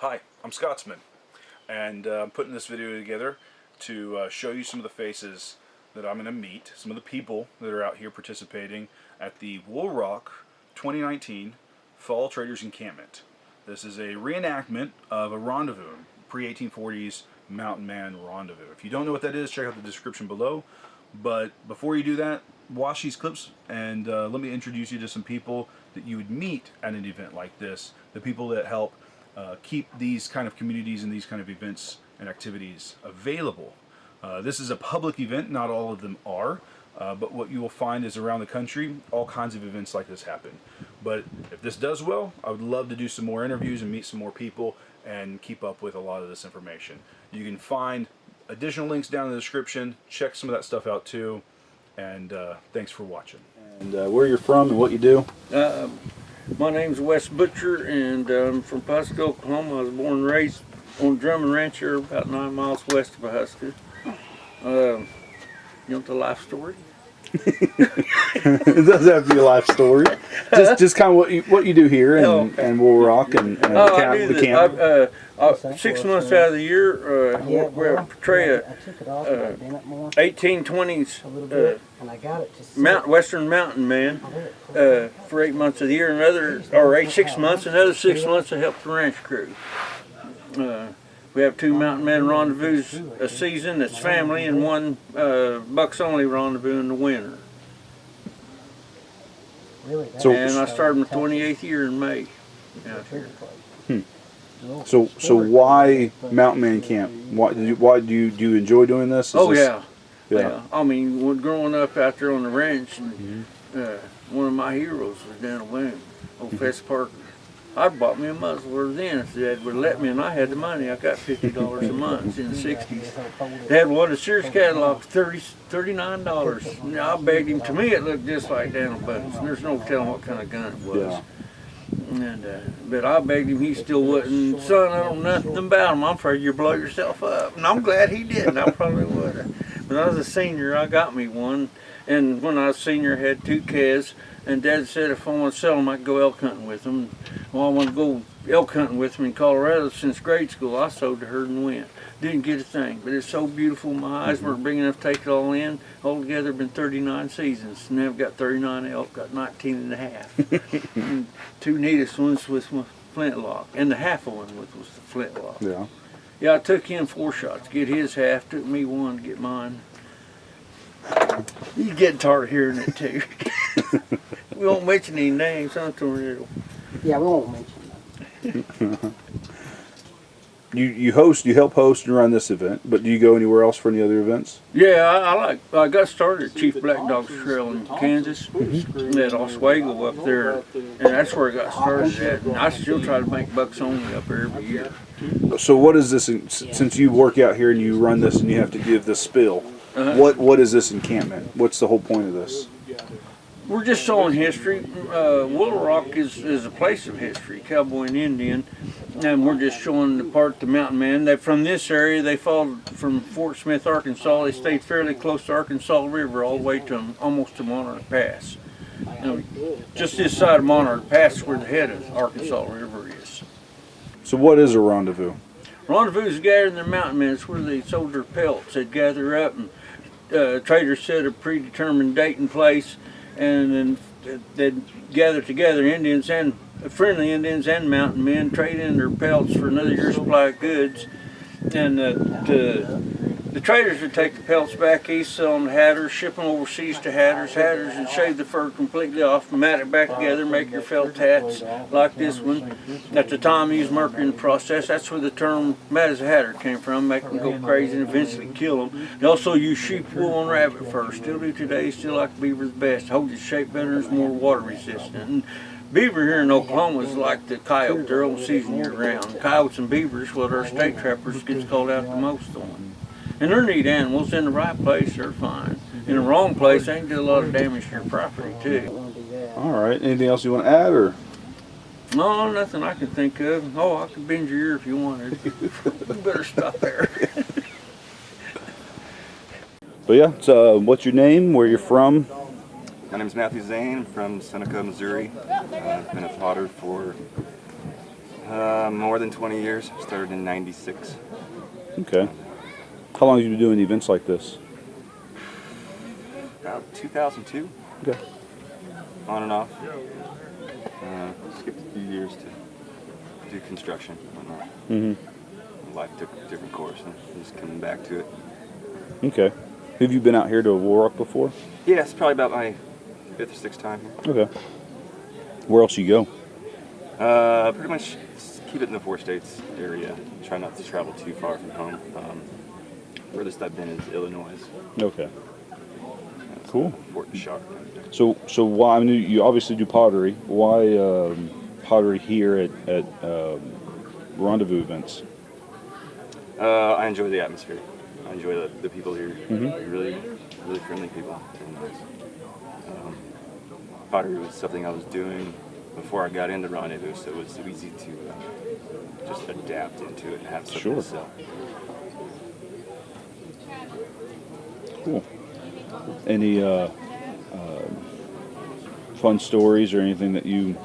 Hi, I'm Scotsman, and I'm putting this video together to show you some of the faces that I'm going to meet, some of the people that are out here participating at the Woolaroc 2019 Fall Traders Encampment. This is a reenactment of a rendezvous, pre-1840s mountain man rendezvous. If you don't know what that is, check out the description below. But before you do that, watch these clips and let me introduce you to some people that you would meet at an event like this, the people that help keep these kind of communities and these kind of events and activities available. This is a public event, not all of them are, but what you will find is around the country, all kinds of events like this happen. But if this does well, I would love to do some more interviews and meet some more people and keep up with a lot of this information. You can find additional links down in the description, check some of that stuff out too, and thanks for watching. And where you're from and what you do? My name's Wes Butcher, and I'm from Pawhuska, Oklahoma. I was born and raised on Drummond Ranch here, about 9 miles west of Pawhuska. You want the life story? It doesn't have to be a life story. Just kind of what you do here and Woolaroc and the camp. 6 months out of the year, we portray a 1820s Western mountain man for 8 months of the year, 6 months, another 6 months to help the ranch crew. We have 2 mountain man rendezvous a season that's family, and 1 bucks only rendezvous in the winter. And I started my 28th year in May out here. So why Mountain Man Camp? Why do you enjoy doing this? Yeah. I mean, growing up out there on the ranch, and one of my heroes was down in Wayne, old Wes Parker. I'd bought me a muzzler then if Dad would let me, and I had the money. I got $50 a month in the 60s. Dad wanted a Sears catalog, $39. And I begged him. To me, it looked just like Daniel Buttons, and there's no telling what kind of gun it was. Yeah. And but I begged him. He still wouldn't. Son, I don't know nothing about him. I'm afraid you'll blow yourself up. And I'm glad he didn't. I probably would have. When I was a senior, I got me one. And when I was a senior, I had 2 Kez. And Dad said if I want to sell them, I could go elk hunting with them. Well, I want to go elk hunting with them in Colorado since grade school. I sold the herd and went. Didn't get a thing, but it's so beautiful. My eyes weren't big enough to take it all in. Altogether, been 39 seasons. Now I've got 39 elk, got 19 and a half. And 2 neatest ones with my flintlock, and the half of one was the flintlock. Yeah. Yeah, I took him 4 shots. Get his half. Took me 1 to get mine. You get tired of hearing it too. We won't mention any names, huh, Tornado? Yeah, we won't mention them. You help host and run this event, but do you go anywhere else for any other events? Yeah, I got started at Chief Black Dog's Trail in Kansas, at Oswego up there, and that's where I got started at. And I still try to make bucks only up there every year. So what is this, since you work out here and you run this and you have to give the spill, what is this encampment? What's the whole point of this? We're just showing history. Woolaroc is a place of history, cowboy and Indian, and we're just showing the part the mountain man. That from this area, they followed from Fort Smith, Arkansas. They stayed fairly close to Arkansas River all the way to almost to Monarch Pass. Just this side of Monarch Pass is where the head of Arkansas River is. So what is a rendezvous? Rendezvous is gathering their mountain men. It's where they sold their pelts. They'd gather up, and traders set a predetermined date and place, and then they'd gather together, Indians and friendly Indians and mountain men, trade in their pelts for another year's supply of goods. And the traders would take the pelts back east, sell them to hatters, ship them overseas to hatters. Hatters would shave the fur completely off, mat it back together, make your felt hats like this one. At the time, they used mercury in the process. That's where the term "mad as a hatter" came from, make them go crazy and eventually kill them. They also used sheep wool and rabbit fur. Still do today. Still like beaver the best. Holds its shape better and is more water resistant. And beaver here in Oklahoma is like the coyote. They're all season year round. Coyotes and beavers, what our state trappers gets called out the most on. And they're neat animals. In the right place, they're fine. In the wrong place, they can do a lot of damage to your property too. All right. Anything else you want to add, or? No, nothing I can think of. Oh, I could bend your ear if you wanted. You better stop there. But yeah, so what's your name? Where you're from? My name is Matthew Zane. I'm from Seneca, Missouri. I've been a potter for More than 20 years. Started in '96. Okay. How long have you been doing events like this? About 2002. Okay. On and off. Skipped a few years to do construction and whatnot. Life took a different course, and just coming back to it. Okay. Have you been out here to Woolaroc before? Yeah, it's probably about my 5th or 6th time here. Okay. Where else you go? Pretty much keep it in the 4 states area. Try not to travel too far from home. Furthest I've been is Illinois. Okay. Cool. Fort Sharp. So why? I mean, you obviously do pottery. Why pottery here at rendezvous events? I enjoy the atmosphere. I enjoy the people here. Really friendly people. Really nice. Pottery was something I was doing before I got into rendezvous, so it was easy to just adapt into it and have something to sell. Cool. Any fun stories or anything that you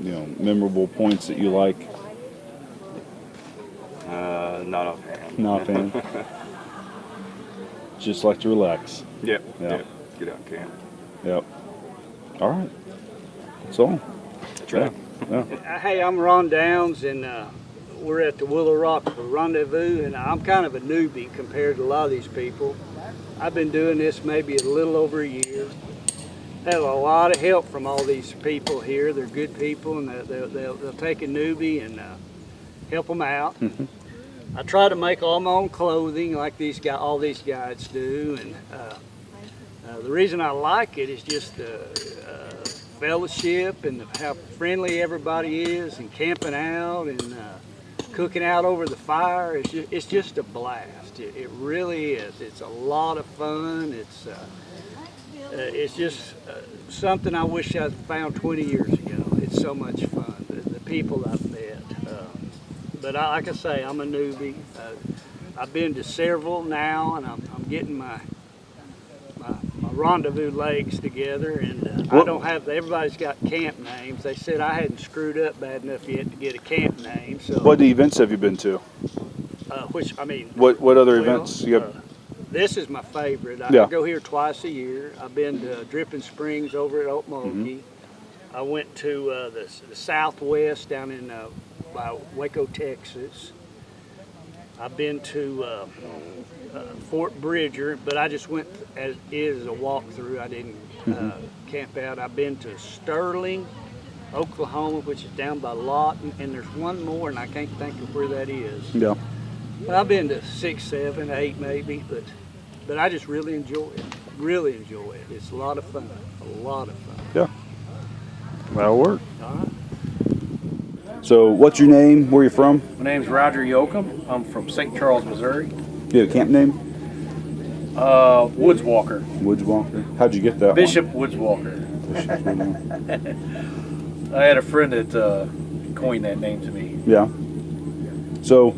know, memorable points that you like? Not offhand. Not offhand. Just like to relax. Yep. Yeah. Yep. Get out and camp. Yep. All right. That's all. That's right. Yeah. Hey, I'm Ron Downs, and we're at the Woolaroc Rendezvous, and I'm kind of a newbie compared to a lot of these people. I've been doing this maybe a little over a year. Have a lot of help from all these people here. They're good people, and they'll take a newbie and help them out. I try to make all my own clothing like all these guys do, and the reason I like it is just the fellowship and how friendly everybody is, and camping out and cooking out over the fire. It's just a blast. It really is. It's a lot of fun. It's just something I wish I'd found 20 years ago. It's so much fun. The people I've met. But like I say, I'm a newbie. I've been to several now, and I'm getting my rendezvous legs together, and I don't have. Everybody's got camp names. They said I hadn't screwed up bad enough yet to get a camp name. So What events have you been to? What other events? You got? This is my favorite. I go here twice a year. I've been to Dripping Springs over at Okmulgee. I went to the Southwest down in by Waco, Texas. I've been to Fort Bridger, but I just went as is a walkthrough. I didn't camp out. I've been to Sterling, Oklahoma, which is down by Lawton, and there's one more, and I can't think of where that is. Yeah. But I've been to 6, 7, 8 maybe, but I just really enjoy it. Really enjoy it. It's a lot of fun. A lot of fun. Yeah. That'll work. All right. So, what's your name? Where are you from? My name's Roger Yoakum. I'm from St. Charles, Missouri. You have a camp name? Woods Walker. Woods Walker. How'd you get that Bishop Woods Walker. I had a friend that coined that name to me. Yeah. So,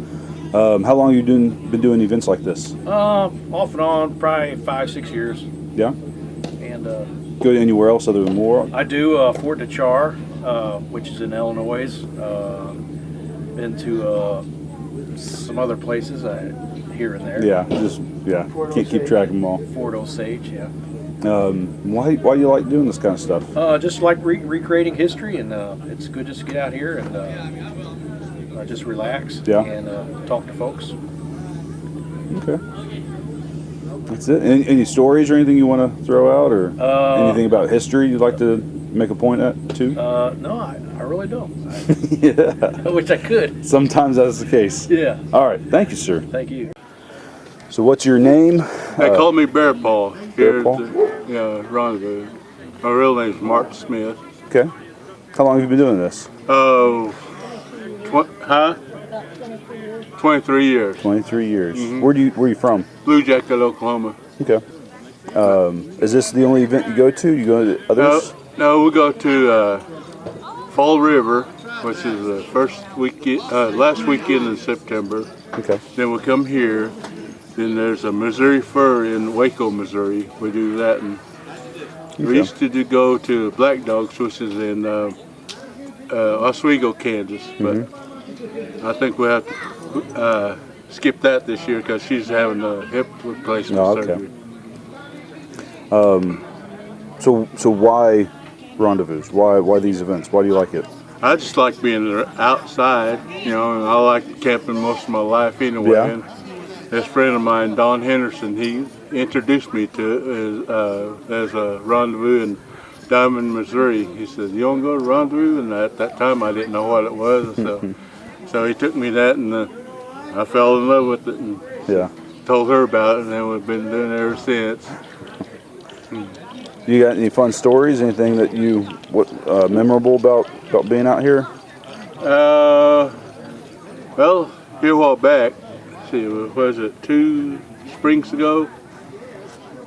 how long have you been doing events like this? Off and on, probably 5, 6 years. Yeah. And Go to anywhere else other than Woolaroc? I do Fort DeChar, which is in Illinois. Been to some other places here and there. Yeah, can't keep track of them all. Fort Osage, yeah. Why do you like doing this kind of stuff? Just like recreating history, and it's good just to get out here and just relax and talk to folks. Okay. That's it. Any stories or anything you want to throw out, or anything about history you'd like to make a point at too? No, I really don't. Yeah. I wish I could. Sometimes that's the case. Yeah. All right. Thank you, sir. Thank you. So, what's your name? They call me Bear Paul Bear here Paul? at the rendezvous. My real name's Mark Smith. Okay. How long have you been doing this? 23 years. 23 years. Mm-hmm. Where are you from? Blue Jacket, Oklahoma. Okay. Is this the only event you go to? You go to others? No, we go to Fall River, which is the last weekend in September. Okay. Then we come here. Then there's a Missouri Fur in Waco, Missouri. We do that, and we used to go to Black Dogs, which is in Oswego, Kansas. But I think we'll have to skip that this year because she's having a hip replacement Oh, okay. surgery. So why rendezvous? Why these events? Why do you like it? I just like being outside, you know, and I like camping most of my life anyway. Yeah. And this friend of mine, Don Henderson, he introduced me to it as a rendezvous in Diamond, Missouri. He said, "You want to go to rendezvous?" And at that time, I didn't know what it was, so he took me that, and I fell in love with it, and Yeah. told her about it, and then we've been doing it ever since. You got any fun stories? Anything that memorable about being out here? Well, here a while back, let's see, was it 2 springs ago?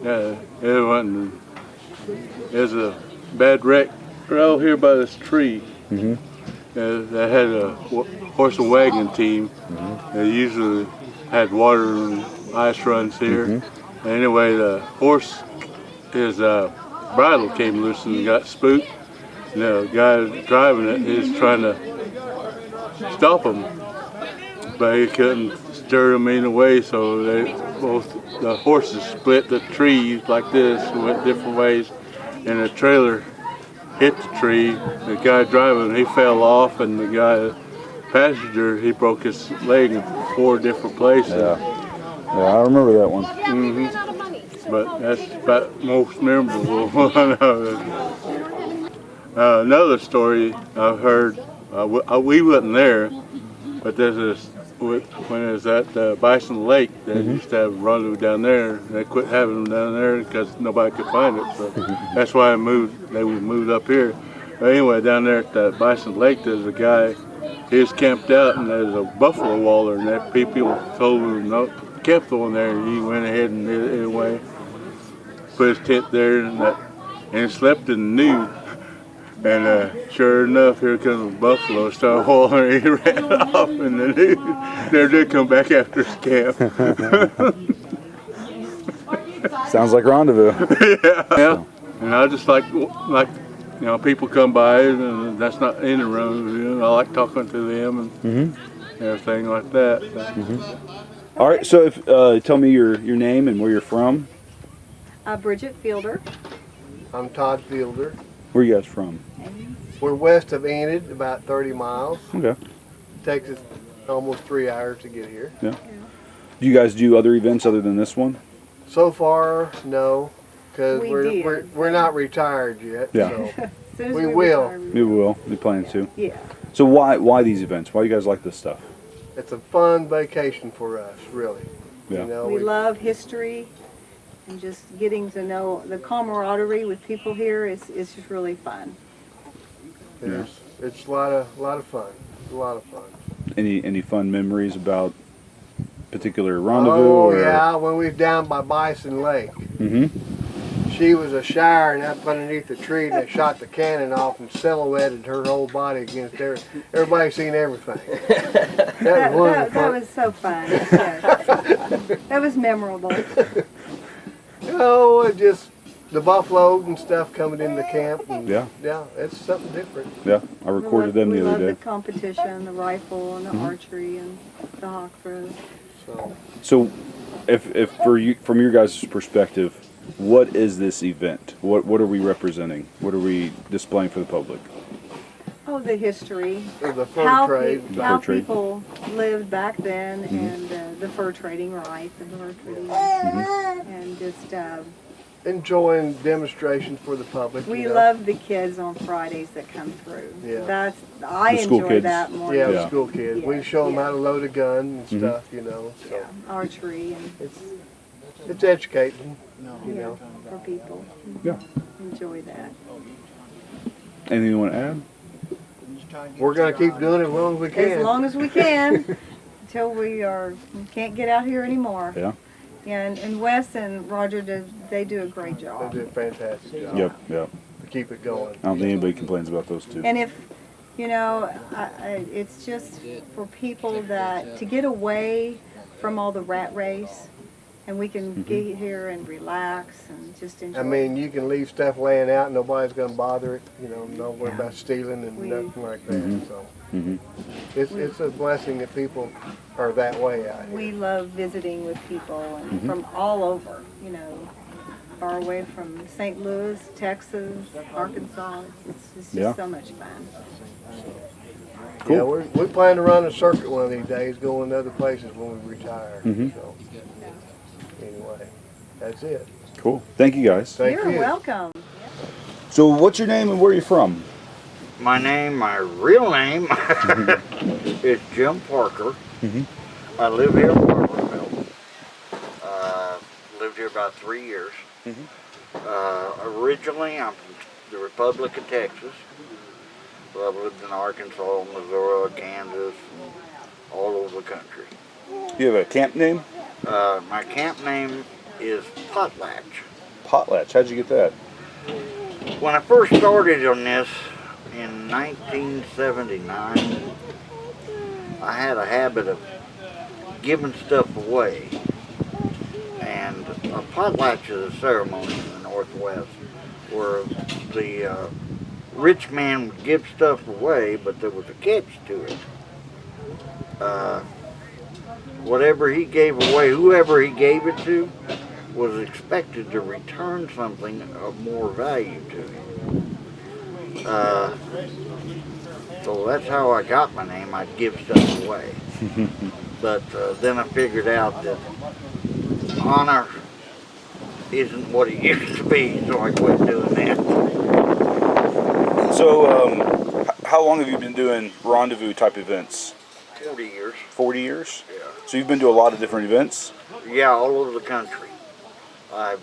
Yeah, it was a bad wreck right out here by this tree. Mm-hmm. They had a horse and wagon team. They usually had water and ice runs here. Mm-hmm. Anyway, the horse, his bridle came loose and got spooked. And the guy driving it is trying to stop him, but he couldn't stir him in a way, so the horses split the tree like this, went different ways, and the trailer hit the tree. The guy driving, he fell off, and the guy passenger, he broke his leg in 4 different places. Yeah, I remember that one. Mm-hmm. But that's about most memorable one of it. Another story I've heard, we wasn't there, but there's this, when it was at Bison Lake, they used to have a rendezvous down there. They quit having them down there because nobody could find it, so that's why they moved up here. But anyway, down there at the Bison Lake, there's a guy, he was camped out, and there's a buffalo waller, and that people told him no, camp on there, and he went ahead and did it anyway. Put his tent there, and slept in the nude. And sure enough, here comes a buffalo, started wallering, he ran off, and the nude never did come back after his camp. Sounds like rendezvous. Yeah. And I just like people come by, and that's not in the room. I like talking to them and everything like that. So. All right, so if tell me your name and where you're from. Bridget Fielder. I'm Todd Fielder. Where are you guys from? We're west of Enid, about 30 miles. Okay. Takes us almost 3 hours to get here. Yeah. Do you guys do other events other than this one? So far, no, because We we're not retired yet. Yeah. So As soon as We will. retire, We will. We plan to. Yeah. So why these events? Why you guys like this stuff? it's a fun vacation for us, really. Yeah. You know, We love history and just getting to know the camaraderie with people here is just really fun. it's a lot of fun. A lot of fun. Any fun memories about particular rendezvous? Oh or? yeah, when we was down by Bison Lake. Mm-hmm. She was a shiring up underneath the tree, and they shot the cannon off and silhouetted her whole body against there. Everybody seen everything. That was wonderful. That was so fun. Yes. That was memorable. Oh, it just the buffalo and stuff coming into camp. And, Yeah. Yeah, it's something different. Yeah, I recorded them we the love other the day. competition, the rifle and the archery and the hawk throw. So, if from your guys' perspective, what is this event? What are we representing? What are we displaying for the public? Oh, the history. The fur trade. How fur trade. people lived back then, and the fur trading rights and the fur trading, and just Enjoying demonstrations for the public. we you know. love the kids on Fridays that come through. Yeah. I The school enjoy kids. that more. Yeah, than the school kids. We Yeah, show them yeah. how to load a gun and stuff, you know. So yeah, archery and it's educating, you know. for people. Yeah. Enjoy that. Anything you want to add? We're gonna keep doing it as long as we can. As long as we can, until we can't get out here anymore. Yeah. And Wes and Roger they do a great They job. do a fantastic job Yep. to keep it going. I don't think anybody complains about those two. And if, it's just for people that, to get away from all the rat race And we can get here and relax and just enjoy. I mean, you can leave stuff laying out, nobody's gonna bother it, you know, don't worry Yeah. about stealing and nothing like that, so. Mhm. It's a blessing that people are that way out here. We love visiting with people and from all over, you know, far away from St. Louis, Texas, Arkansas. It's just Yeah. so much fun. Cool. Yeah, we plan to run a circuit one of these days, going to other places when we retire, so. Anyway, that's it. Cool. Thank you guys. Thank You're you. welcome. So what's your name and where are you from? My real name is Jim Parker. I live here in Woolaroc. Lived here about 3 years. Originally, I'm from the Republic of Texas. So I've lived in Arkansas, Missouri, Kansas, and all over the country. You have a camp name? My camp name is Potlatch. Potlatch. How'd you get that? When I first started on this in 1979, I had a habit of giving stuff away. And a potlatch is a ceremony in the Northwest where the rich man would give stuff away, but there was a catch to it. Whatever he gave away, whoever he gave it to, was expected to return something of more value to him. So that's how I got my name. I'd give stuff away. But then I figured out that honor isn't what it used to be, so I quit doing that. So, how long have you been doing rendezvous type events? 40 years. 40 years? Yeah. So you've been to a lot of different events? Yeah, all over the country. I've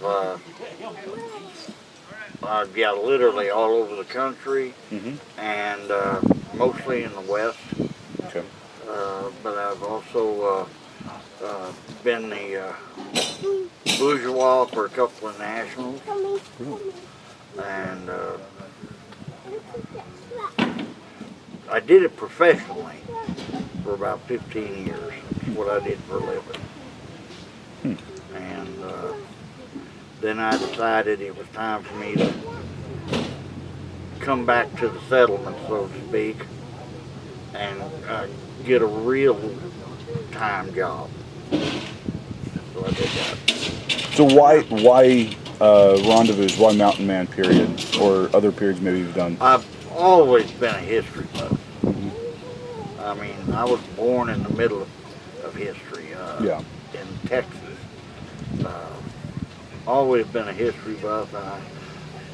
yeah, literally all over the country, and mostly in the West. Okay. But I've also been the bourgeois for a couple of nationals, and I did it professionally for about 15 years. That's what I did for a living. And then I decided it was time for me to come back to the settlement, so to speak, and get a real time job. So I did that. So why rendezvous? Why Mountain Man period? Or other periods maybe you've done? I've always been a history buff. I mean, I was born in the middle of history Yeah. in Texas. Always been a history buff.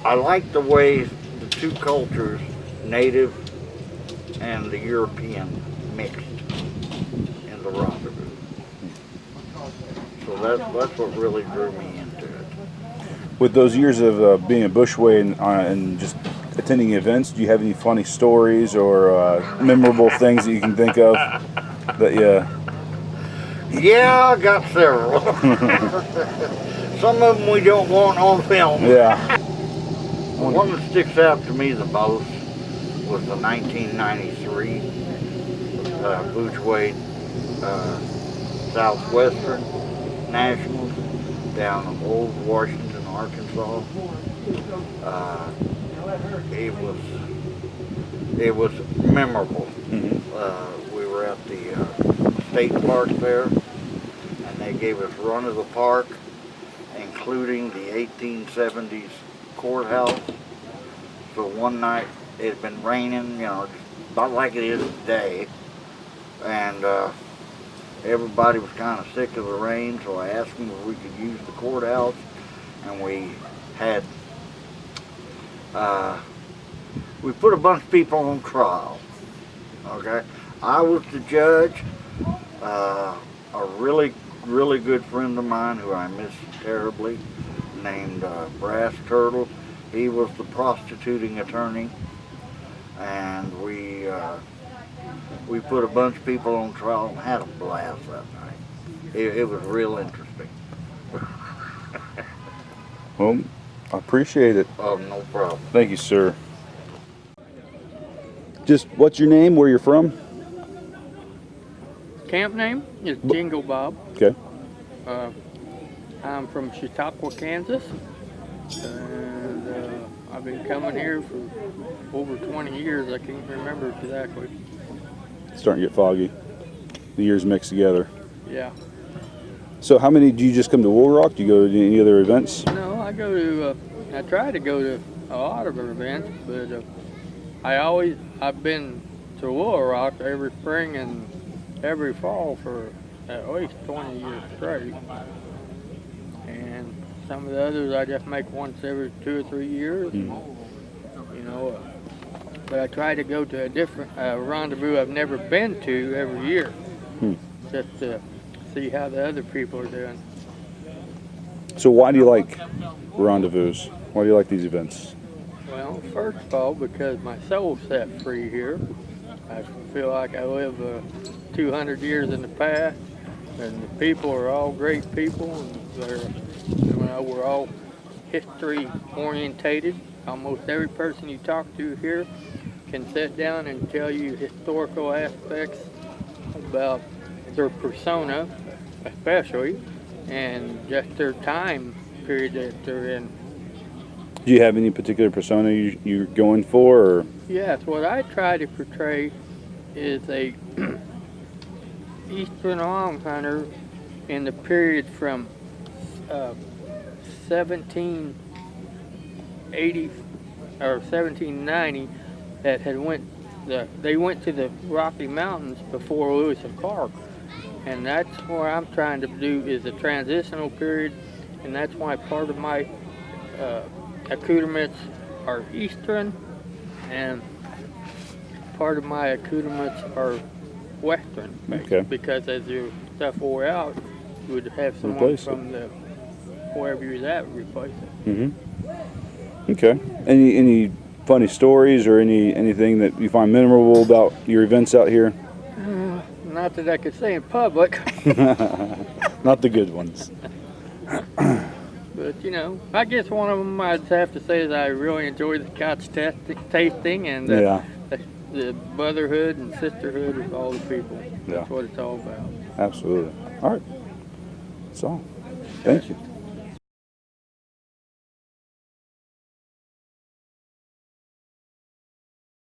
I like the way the two cultures, native and the European, mixed in the rendezvous. So that's what really drew me into it. With those years of being a bushway and just attending events, do you have any funny stories or memorable things that you can think of that Yeah, I got several. Some of them we don't want on film. Yeah. The one that sticks out to me the most was the 1993 Bootway Southwestern Nationals down in Old Washington, Arkansas. It was memorable. We were at the state park there, and they gave us run of the park, including the 1870s courthouse. So one night it had been raining, you know, about like it is today, and everybody was kind of sick of the rain, so I asked them if we could use the courthouse, and we had, we put a bunch of people on trial, okay? I was the judge. A really good friend of mine who I miss terribly, named Brass Turtle. He was the prostituting attorney, and we put a bunch of people on trial and had a blast that night. It was real interesting. Well, I appreciate it. Oh, no problem. Thank you, sir. Just what's your name? Where you're from? Camp name is Jingle Bob. Okay. I'm from Chautauqua, Kansas, and I've been coming here for over 20 years. I can't remember exactly. It's starting to get foggy. The years mixed together. Yeah. So how many, do you just come to Woolaroc? Do you go to any other events? No, I go to, I try to go to a lot of events, but I've been to Woolaroc every spring and every fall for at least 20 years straight. And some of the others I just make once every 2 or 3 years. You know, but I try to go to a different rendezvous I've never been to every year, just to see how the other people are doing. So why do you like rendezvous? Why do you like these events? Well, first of all, because my soul's set free here. I feel like I live 200 years in the past, and the people are all great people, and we're all history orientated. Almost every person you talk to here can sit down and tell you historical aspects about their persona, especially, and just their time period that they're in. Do you have any particular persona you're going for? Or? Yes, what I try to portray is a Eastern long hunter in the period from 1780 or 1790 that they went to the Rocky Mountains before Lewis and Clark, and that's what I'm trying to do is a transitional period, and that's why part of my accoutrements are Eastern and part of my accoutrements are Western. Okay. Because as your stuff wore out, you would have someone from the wherever you was at replace it. Okay. Any funny stories or anything that you find memorable about your events out here? Not that I could say in public. Not the good ones. But, you know, I guess one of them I'd have to say is I really enjoy the couch tasting and the brotherhood and sisterhood of all the people. That's what it's all about. Absolutely. All right. That's all. Thank you.